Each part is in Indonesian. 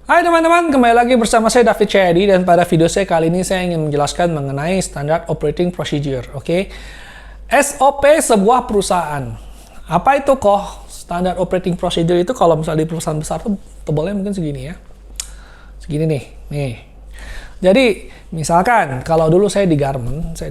Hai teman-teman, kembali lagi bersama saya David Cahyadi, dan pada video saya kali ini saya ingin menjelaskan mengenai Standard Operating Procedure. Oke, SOP sebuah perusahaan. Apa itu kok Standard Operating Procedure itu? Kalau misalnya di perusahaan besar tuh tebalnya mungkin segini ya. Segini nih. Jadi misalkan kalau dulu saya di garment ya,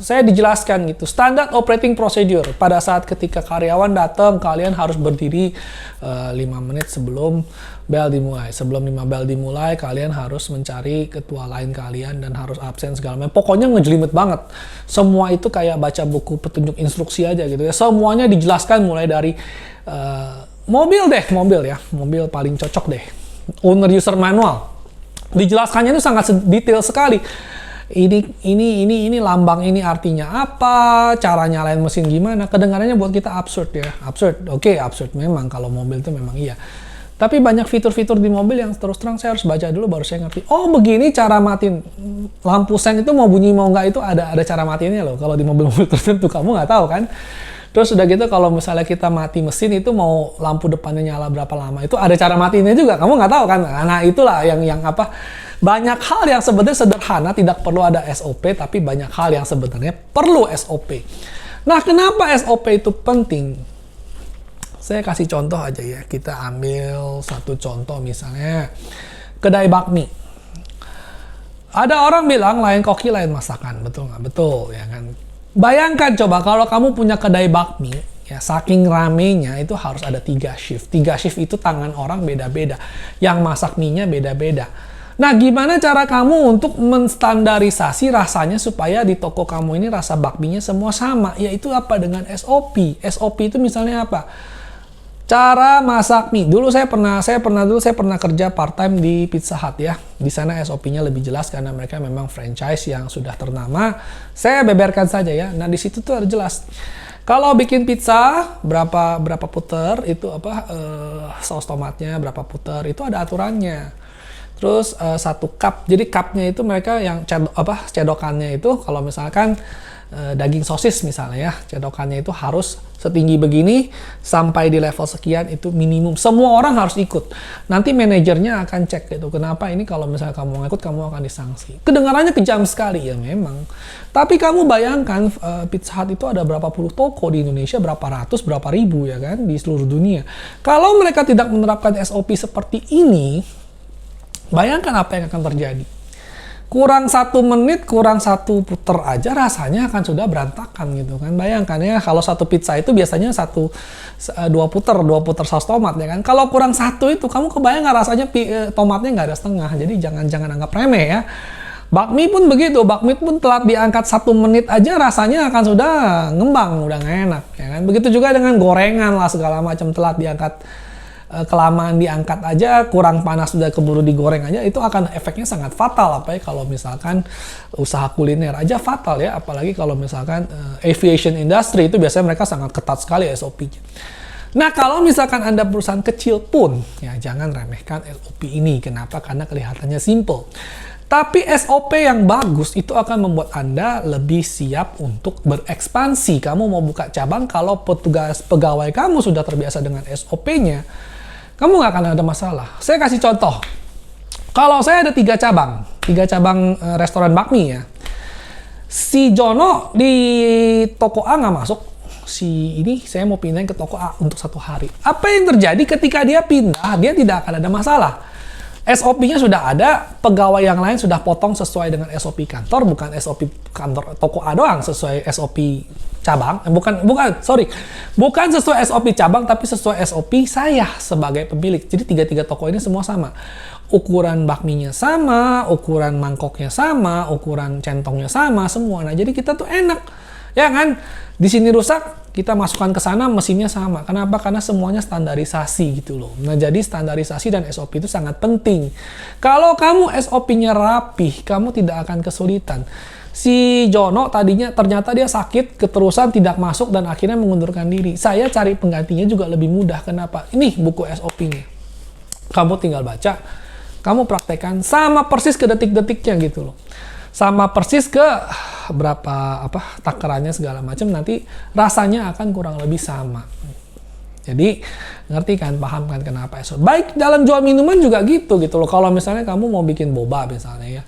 saya dijelaskan gitu standard operating procedure. Pada saat ketika karyawan datang, kalian harus berdiri 5 menit sebelum bel dimulai. Sebelum 5 bel dimulai, kalian harus mencari ketua lain kalian dan harus absen segala macam. Pokoknya ngejelimet banget. Semua itu kayak baca buku petunjuk instruksi aja gitu ya. Semuanya dijelaskan mulai dari mobil paling cocok deh. Owner user manual. Dijelaskannya itu sangat detail sekali. Ini lambang ini artinya apa, cara nyalain mesin gimana. Kedengarannya buat kita absurd ya. Absurd memang kalau mobil itu memang iya. Tapi banyak fitur-fitur di mobil yang terus terang saya harus baca dulu baru saya ngerti. Oh, begini cara matiin lampu sen itu mau bunyi mau nggak itu ada cara matiinnya loh. Kalau di mobil-mobil tertentu kamu nggak tahu kan. Terus udah gitu kalau misalnya kita mati mesin itu mau lampu depannya nyala berapa lama itu ada cara matiinnya juga, kamu nggak tahu kan. Nah itulah yang apa, banyak hal yang sebenarnya sederhana tidak perlu ada SOP, tapi banyak hal yang sebenarnya perlu SOP. Nah kenapa SOP itu penting? Saya kasih contoh aja ya, kita ambil satu contoh misalnya kedai bakmi. Ada orang bilang lain koki lain masakan, betul nggak? Betul ya kan. Bayangkan coba kalau kamu punya kedai bakmi, ya saking ramenya itu harus ada 3 shift. 3 shift itu tangan orang beda-beda. Yang masak mie-nya beda-beda. Nah, gimana cara kamu untuk menstandarisasi rasanya supaya di toko kamu ini rasa bakminya semua sama? Yaitu apa? Dengan SOP. SOP itu misalnya apa? Cara masak mie. Dulu saya pernah kerja part time di Pizza Hut ya. Di sana SOP-nya lebih jelas karena mereka memang franchise yang sudah ternama. Saya beberkan saja ya. Nah, di situ tuh ada jelas. Kalau bikin pizza berapa puter itu saus tomatnya berapa puter itu ada aturannya. Terus 1 cup. Jadi cupnya itu mereka yang cedokannya itu kalau misalkan daging sosis misalnya ya, cedokannya itu harus setinggi begini sampai di level sekian itu minimum. Semua orang harus ikut. Nanti manajernya akan cek gitu. Kenapa ini kalau misalnya kamu ngikut kamu akan disangsi. Kedengarannya kejam sekali ya memang. Tapi kamu bayangkan Pizza Hut itu ada berapa puluh toko di Indonesia, berapa ratus, berapa ribu ya kan di seluruh dunia. Kalau mereka tidak menerapkan SOP seperti ini, bayangkan apa yang akan terjadi. Kurang 1 menit, kurang 1 puter aja rasanya akan sudah berantakan gitu kan. Bayangkan ya kalau 1 pizza itu biasanya 2 puter saus tomat ya kan. Kalau kurang 1 itu kamu kebayang nggak rasanya tomatnya nggak ada setengah. Jadi jangan anggap remeh ya. Bakmi pun begitu, bakmi pun telat diangkat 1 menit aja rasanya akan sudah ngembang, udah nggak enak ya kan. Begitu juga dengan gorengan lah segala macam telat diangkat. Kelamaan diangkat aja, kurang panas sudah keburu digoreng aja, itu akan efeknya sangat fatal. Apa ya kalau misalkan usaha kuliner aja fatal ya, apalagi kalau misalkan aviation industry itu biasanya mereka sangat ketat sekali SOP-nya. Nah kalau misalkan Anda perusahaan kecil pun, ya jangan remehkan SOP ini. Kenapa? Karena kelihatannya simple. Tapi SOP yang bagus itu akan membuat Anda lebih siap untuk berekspansi. Kamu mau buka cabang, kalau pegawai kamu sudah terbiasa dengan SOP-nya, kamu nggak akan ada masalah. Saya kasih contoh. Kalau saya ada 3 cabang restoran bakmi ya. Si Jono di toko A nggak masuk. Saya mau pindahin ke toko A untuk 1 hari. Apa yang terjadi ketika dia pindah? Dia tidak akan ada masalah. SOP-nya sudah ada, pegawai yang lain sudah potong sesuai dengan SOP kantor, bukan SOP kantor toko A doang, sesuai SOP cabang. Bukan sesuai SOP cabang, tapi sesuai SOP saya sebagai pemilik. Jadi 3 toko ini semua sama. Ukuran bakminya sama, ukuran mangkoknya sama, ukuran centongnya sama, semua. Nah, jadi kita tuh enak. Ya kan? Di sini rusak, kita masukkan ke sana, mesinnya sama. Kenapa? Karena semuanya standarisasi gitu loh. Nah, jadi standarisasi dan SOP itu sangat penting. Kalau kamu SOP-nya rapih, kamu tidak akan kesulitan. Si Jono tadinya ternyata dia sakit, keterusan tidak masuk dan akhirnya mengundurkan diri. Saya cari penggantinya juga lebih mudah. Kenapa? Ini buku SOP-nya. Kamu tinggal baca, kamu praktekkan sama persis ke detik-detiknya gitu loh. Sama persis ke berapa takarannya segala macam, nanti rasanya akan kurang lebih sama. Jadi ngerti kan, paham kan kenapa SOP. Baik dalam jual minuman juga gitu loh. Kalau misalnya kamu mau bikin boba misalnya ya,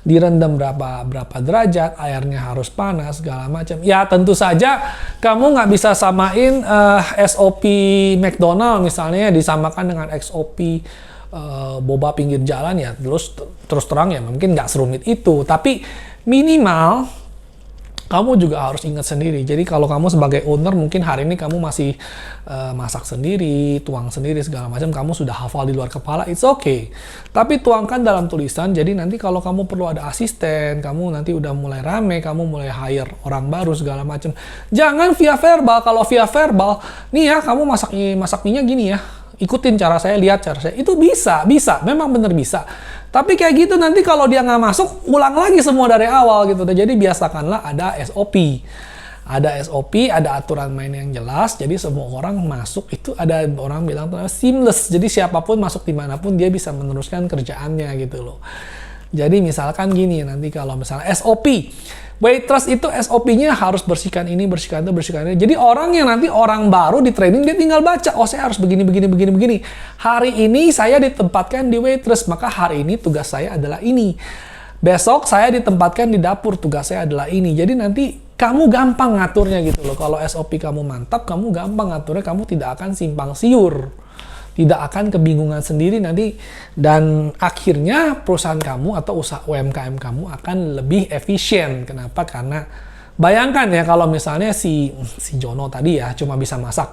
direndam berapa derajat, airnya harus panas segala macam. Ya tentu saja kamu nggak bisa samain SOP McDonald misalnya disamakan dengan SOP boba pinggir jalan ya. Terus terang ya mungkin nggak serumit itu. Tapi minimal kamu juga harus ingat sendiri. Jadi kalau kamu sebagai owner mungkin hari ini kamu masih masak sendiri, tuang sendiri segala macam, kamu sudah hafal di luar kepala, it's okay. Tapi tuangkan dalam tulisan. Jadi nanti kalau kamu perlu ada asisten, kamu nanti udah mulai rame, kamu mulai hire orang baru segala macam. Jangan via verbal. Kalau via verbal, nih ya kamu masak minyak gini ya. Ikutin cara saya, lihat cara saya. Itu bisa, memang bener bisa. Tapi kayak gitu nanti kalau dia nggak masuk, ulang lagi semua dari awal gitu. Jadi biasakanlah ada SOP. Ada SOP, ada aturan main yang jelas. Jadi semua orang masuk itu ada orang bilang seamless. Jadi siapapun masuk dimanapun dia bisa meneruskan kerjaannya gitu loh. Jadi misalkan gini nanti kalau misalnya SOP. Waitress itu SOP-nya harus bersihkan ini, bersihkan itu, bersihkan ini. Jadi orang yang nanti orang baru di training dia tinggal baca, oh saya harus begini. Hari ini saya ditempatkan di waitress, maka hari ini tugas saya adalah ini. Besok saya ditempatkan di dapur, tugas saya adalah ini. Jadi nanti kamu gampang ngaturnya gitu loh. Kalau SOP kamu mantap, kamu gampang ngaturnya, kamu tidak akan simpang siur. Tidak akan kebingungan sendiri nanti, dan akhirnya perusahaan kamu atau usaha UMKM kamu akan lebih efisien. Kenapa? Karena bayangkan ya kalau misalnya si Jono tadi ya cuma bisa masak,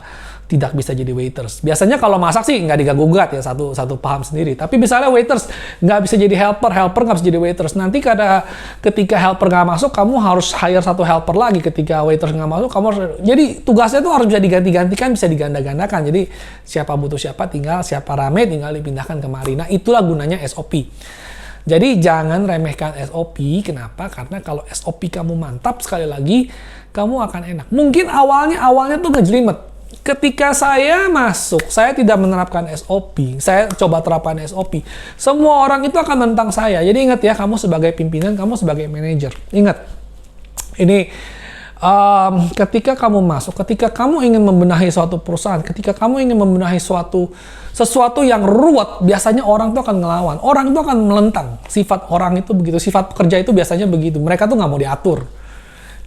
tidak bisa jadi waiters. Biasanya kalau masak sih nggak diganggu-gugat ya, satu paham sendiri. Tapi misalnya waiters nggak bisa jadi helper nggak bisa jadi waiters. Nanti ketika helper nggak masuk, kamu harus hire satu helper lagi. Ketika waiters nggak masuk, kamu harus. Jadi tugasnya tuh harus bisa diganti-gantikan, bisa diganda-gandakan. Jadi siapa butuh siapa, siapa rame tinggal dipindahkan kemari. Nah itulah gunanya SOP. Jadi jangan remehkan SOP. Kenapa? Karena kalau SOP kamu mantap, sekali lagi kamu akan enak. Mungkin awalnya tuh ngejelimet. Ketika saya masuk, saya tidak menerapkan SOP. Saya coba terapkan SOP. Semua orang itu akan menentang saya. Jadi ingat ya, kamu sebagai pimpinan, kamu sebagai manajer. Ingat, ini ketika kamu masuk, ketika kamu ingin membenahi suatu perusahaan, ketika kamu ingin membenahi sesuatu yang ruwet, biasanya orang itu akan ngelawan. Orang itu akan melentang. Sifat orang itu begitu. Sifat pekerja itu biasanya begitu. Mereka tuh nggak mau diatur.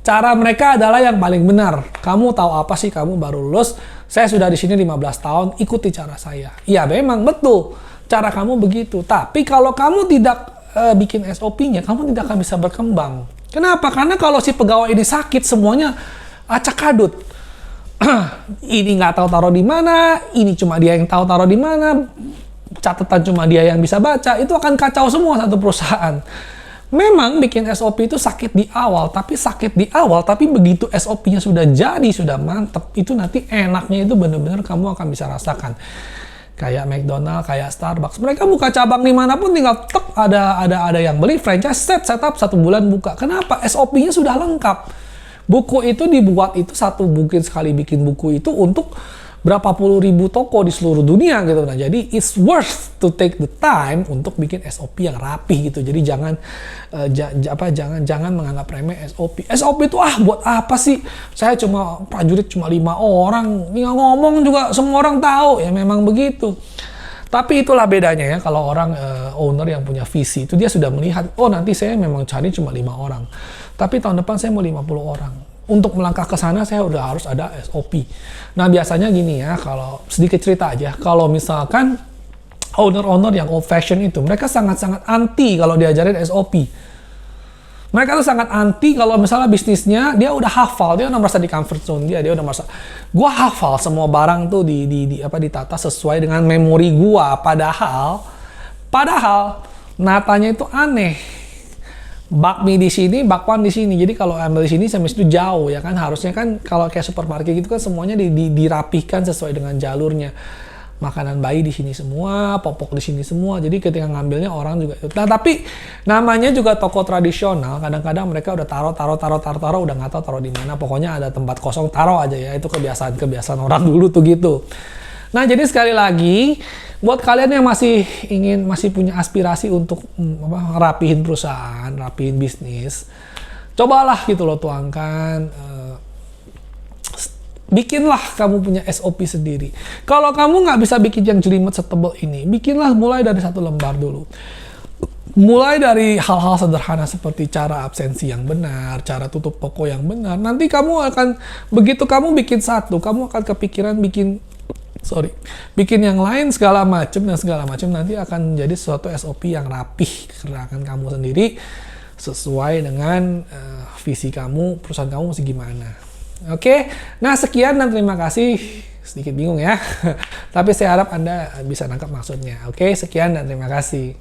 Cara mereka adalah yang paling benar. Kamu tahu apa sih, kamu baru lulus, saya sudah di sini 15 tahun, ikuti cara saya. Iya memang betul, cara kamu begitu. Tapi kalau kamu tidak bikin SOP-nya, kamu tidak akan bisa berkembang. Kenapa? Karena kalau si pegawai ini sakit, semuanya acak adut. Ini nggak tahu taruh di mana, ini cuma dia yang tahu taruh di mana, catatan cuma dia yang bisa baca, itu akan kacau semua satu perusahaan. Memang bikin SOP itu sakit di awal, tapi begitu SOP-nya sudah jadi, sudah mantep, itu nanti enaknya itu benar-benar kamu akan bisa rasakan. Kayak McDonald, kayak Starbucks, mereka buka cabang dimanapun tinggal tek, ada yang beli, franchise setup 1 bulan buka. Kenapa? SOP-nya sudah lengkap. Buku itu dibuat itu mungkin sekali bikin buku itu untuk berapa puluh ribu toko di seluruh dunia gitu. Nah, jadi it's worth to take the time untuk bikin SOP yang rapi gitu. Jadi jangan menganggap remeh SOP. SOP itu buat apa sih? Saya prajurit cuma 5 orang. Tinggal ngomong juga semua orang tahu. Ya memang begitu. Tapi itulah bedanya ya, kalau orang owner yang punya visi itu dia sudah melihat, oh nanti saya memang cari cuma 5 orang. Tapi tahun depan saya mau 50 orang. Untuk melangkah ke sana saya udah harus ada SOP. Nah biasanya gini ya, kalau sedikit cerita aja, kalau misalkan owner-owner yang old fashion itu, mereka sangat-sangat anti kalau diajarin SOP. Mereka tuh sangat anti kalau misalnya bisnisnya dia udah hafal, dia udah merasa di comfort zone dia udah merasa, gua hafal semua barang tuh ditata sesuai dengan memori gua. Padahal natanya itu aneh. Bakmi di sini, bakwan di sini. Jadi kalau ambil di sini sampai situ jauh ya kan. Harusnya kan kalau kayak supermarket gitu kan semuanya dirapihkan sesuai dengan jalurnya. Makanan bayi di sini semua, popok di sini semua. Jadi ketika ngambilnya orang juga itu. Nah, tapi namanya juga toko tradisional. Kadang-kadang mereka udah taruh udah nggak tahu taruh di mana. Pokoknya ada tempat kosong taruh aja ya. Itu kebiasaan orang dulu tuh gitu. Nah, jadi sekali lagi buat kalian yang masih punya aspirasi untuk rapihin perusahaan, rapihin bisnis, cobalah gitu loh tuangkan bikinlah kamu punya SOP sendiri. Kalau kamu nggak bisa bikin yang jelimet setebal ini, bikinlah mulai dari 1 lembar dulu. Mulai dari hal-hal sederhana seperti cara absensi yang benar, cara tutup toko yang benar. Nanti kamu akan, begitu kamu bikin satu, kamu akan kepikiran bikin yang lain segala macam, dan segala macam nanti akan menjadi suatu SOP yang rapih gerakan kamu sendiri sesuai dengan visi kamu, perusahaan kamu mesti gimana. Oke, nah sekian dan terima kasih. Sedikit bingung ya, tapi saya harap Anda bisa nangkap maksudnya. Oke, sekian dan terima kasih.